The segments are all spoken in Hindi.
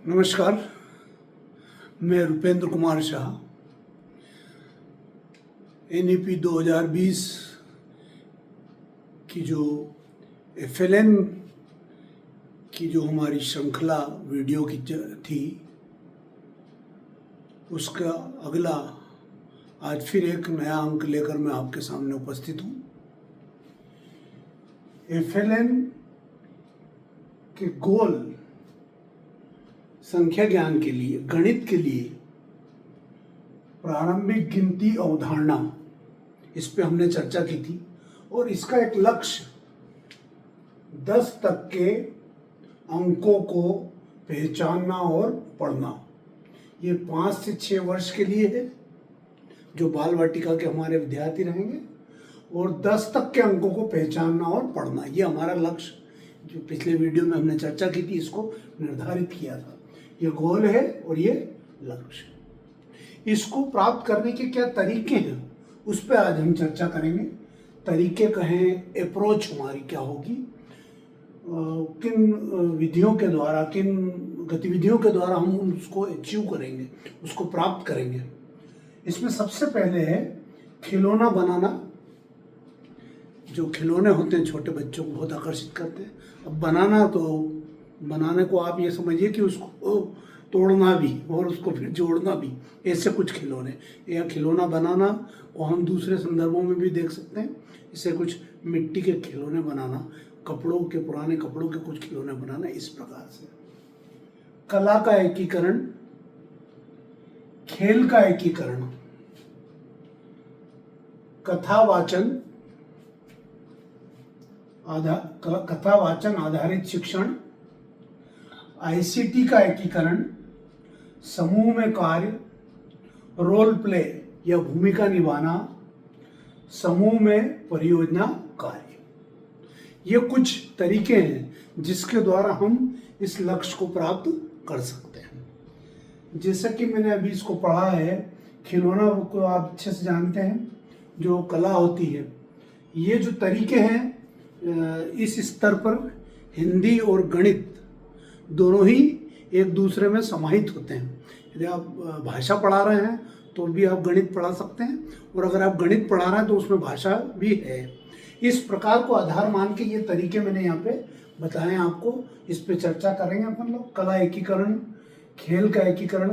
नमस्कार, मैं रुपेंद्र कुमार शाह। NEP 2020 की जो FLN की जो हमारी श्रृंखला वीडियो की थी, उसका अगला आज फिर एक नया अंक लेकर मैं आपके सामने उपस्थित हूँ। FLN के गोल संख्या ज्ञान के लिए, गणित के लिए प्रारंभिक गिनती अवधारणा, इस पे हमने चर्चा की थी। और इसका एक लक्ष्य 10 तक के अंकों को पहचानना और पढ़ना। ये 5 से 6 वर्ष के लिए है, जो बाल वाटिका के हमारे विद्यार्थी रहेंगे, और 10 तक के अंकों को पहचानना और पढ़ना, ये हमारा लक्ष्य जो पिछले वीडियो में हमने चर्चा की थी, इसको निर्धारित किया था। ये गोल है और ये लक्ष्य। इसको प्राप्त करने के क्या तरीके हैं, उस पर आज हम चर्चा करेंगे। तरीके कहें, अप्रोच हमारी क्या होगी, किन विधियों के द्वारा, किन गतिविधियों के द्वारा हम उसको अचीव करेंगे, उसको प्राप्त करेंगे। इसमें सबसे पहले है खिलौना बनाना। जो खिलौने होते हैं छोटे बच्चों को बहुत आकर्षित करते हैं। अब बनाना, तो बनाने को आप ये समझिए कि उसको तोड़ना भी और उसको फिर जोड़ना भी, ऐसे कुछ खिलौने। या खिलौना बनाना को हम दूसरे संदर्भों में भी देख सकते हैं। इससे कुछ मिट्टी के खिलौने बनाना, कपड़ों के, पुराने कपड़ों के कुछ खिलौने बनाना, इस प्रकार से। कला का एकीकरण, खेल का एकीकरण, कथावाचन आधारित शिक्षण, ICT का एकीकरण, समूह में कार्य, रोल प्ले या भूमिका निभाना, समूह में परियोजना कार्य। ये कुछ तरीके हैं जिसके द्वारा हम इस लक्ष्य को प्राप्त कर सकते हैं। जैसा कि मैंने अभी इसको पढ़ा है, खिलौना को आप अच्छे से जानते हैं, जो कला होती है। ये जो तरीके हैं, इस स्तर पर हिंदी और गणित दोनों ही एक दूसरे में समाहित होते हैं। यदि आप भाषा पढ़ा रहे हैं तो भी आप गणित पढ़ा सकते हैं, और अगर आप गणित पढ़ा रहे हैं तो उसमें भाषा भी है। इस प्रकार को आधार मान के ये तरीके मैंने यहाँ पे बताए आपको। इस पे चर्चा करेंगे अपन लोग। कला एकीकरण, खेल का एकीकरण,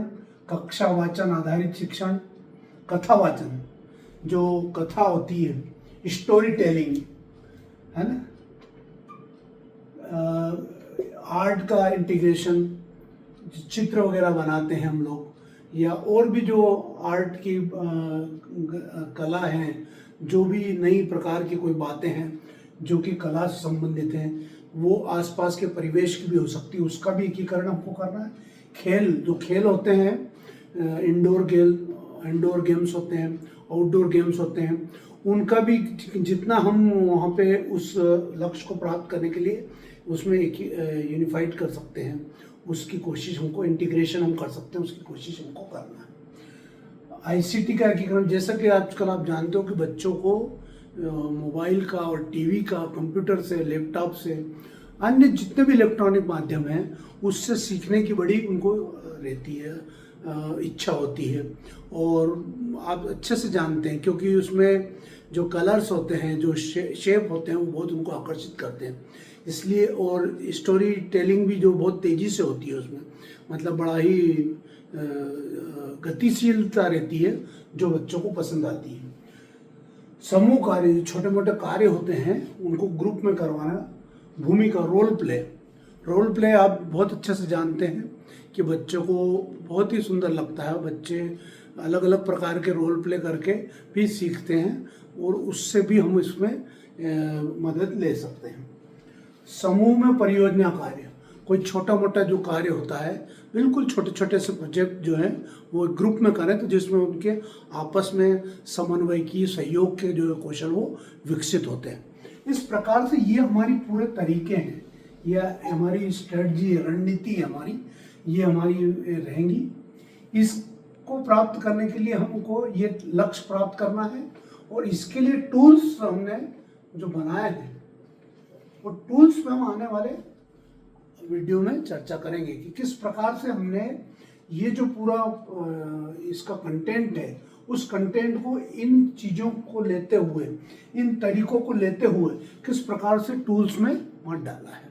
कक्षा वाचन आधारित शिक्षण, कथावाचन, जो कथा होती है, स्टोरी टेलिंग है ना, आर्ट का इंटीग्रेशन, चित्र वगैरह बनाते हैं हम लोग, या और भी जो आर्ट की कला है, जो भी नई प्रकार की कोई बातें हैं जो कि कला से संबंधित हैं, वो आसपास के परिवेश की भी हो सकती है, उसका भी एकीकरण हमको करना है। खेल, जो खेल होते हैं, इंडोर गेम्स होते हैं, आउटडोर गेम्स होते हैं, उनका भी जितना हम वहाँ पे उस लक्ष्य को प्राप्त करने के लिए उसमें एक यूनिफाइड कर सकते हैं, उसकी कोशिश हमको, इंटीग्रेशन हम कर सकते हैं, उसकी कोशिश हमको करना है। ICT का एकीकरण, जैसा कि आजकल आप जानते हो कि बच्चों को मोबाइल का और टीवी का, कंप्यूटर से, लैपटॉप से, अन्य जितने भी इलेक्ट्रॉनिक माध्यम हैं, उससे सीखने की बड़ी उनको रहती है, इच्छा होती है। और आप अच्छे से जानते हैं, क्योंकि उसमें जो कलर्स होते हैं, जो शेप होते हैं, वो बहुत उनको आकर्षित करते हैं, इसलिए। और स्टोरी टेलिंग भी जो बहुत तेज़ी से होती है उसमें, मतलब बड़ा ही गतिशीलता रहती है, जो बच्चों को पसंद आती है। समूह कार्य, छोटे मोटे कार्य होते हैं, उनको ग्रुप में करवाना। भूमिका, रोल प्ले आप बहुत अच्छे से जानते हैं कि बच्चों को बहुत ही सुंदर लगता है। बच्चे अलग अलग प्रकार के रोल प्ले करके भी सीखते हैं, और उससे भी हम इसमें मदद ले सकते हैं। समूह में परियोजना कार्य, कोई छोटा मोटा जो कार्य होता है, बिल्कुल छोटे छोटे से प्रोजेक्ट जो हैं वो ग्रुप में करें, तो जिसमें उनके आपस में समन्वय की, सहयोग के जो कौशल वो विकसित होते हैं। इस प्रकार से ये हमारी पूरे तरीके हैं, यह हमारी स्ट्रेटजी, रणनीति हमारी, ये हमारी रहेंगी। इसको प्राप्त करने के लिए हमको ये लक्ष्य प्राप्त करना है, और इसके लिए टूल्स हमने जो बनाए हैं, वो टूल्स में हम आने वाले वीडियो में चर्चा करेंगे कि किस प्रकार से हमने ये जो पूरा इसका कंटेंट है, उस कंटेंट को इन चीज़ों को लेते हुए, इन तरीकों को लेते हुए किस प्रकार से टूल्स में मत डाला है।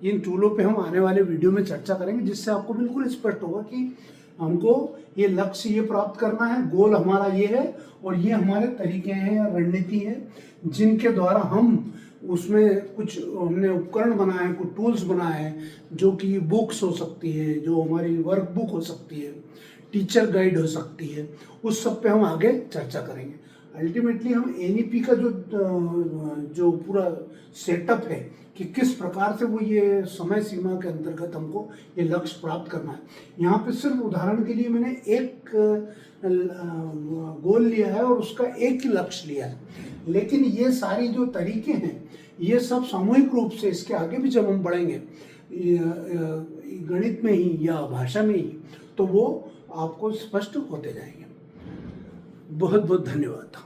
इन टूलों पे हम आने वाले वीडियो में चर्चा करेंगे, जिससे आपको बिल्कुल स्पष्ट होगा कि हमको ये लक्ष्य ये प्राप्त करना है, गोल हमारा ये है और ये हमारे तरीके हैं या रणनीति है जिनके द्वारा हम उसमें कुछ हमने उपकरण बनाए हैं, कुछ टूल्स बनाए हैं, जो कि बुक्स हो सकती है, जो हमारी वर्क बुक हो सकती है, टीचर गाइड हो सकती है, उस सब पे हम आगे चर्चा करेंगे। अल्टीमेटली हम एनईपी का जो पूरा सेटअप है कि किस प्रकार से वो ये समय सीमा के अंतर्गत हमको ये लक्ष्य प्राप्त करना है। यहाँ पे सिर्फ उदाहरण के लिए मैंने एक गोल लिया है और उसका एक ही लक्ष्य लिया है, लेकिन ये सारी जो तरीके हैं ये सब सामूहिक रूप से इसके आगे भी जब हम बढ़ेंगे गणित में ही या भाषा में ही, तो वो आपको स्पष्ट होते जाएंगे। बहुत बहुत धन्यवाद।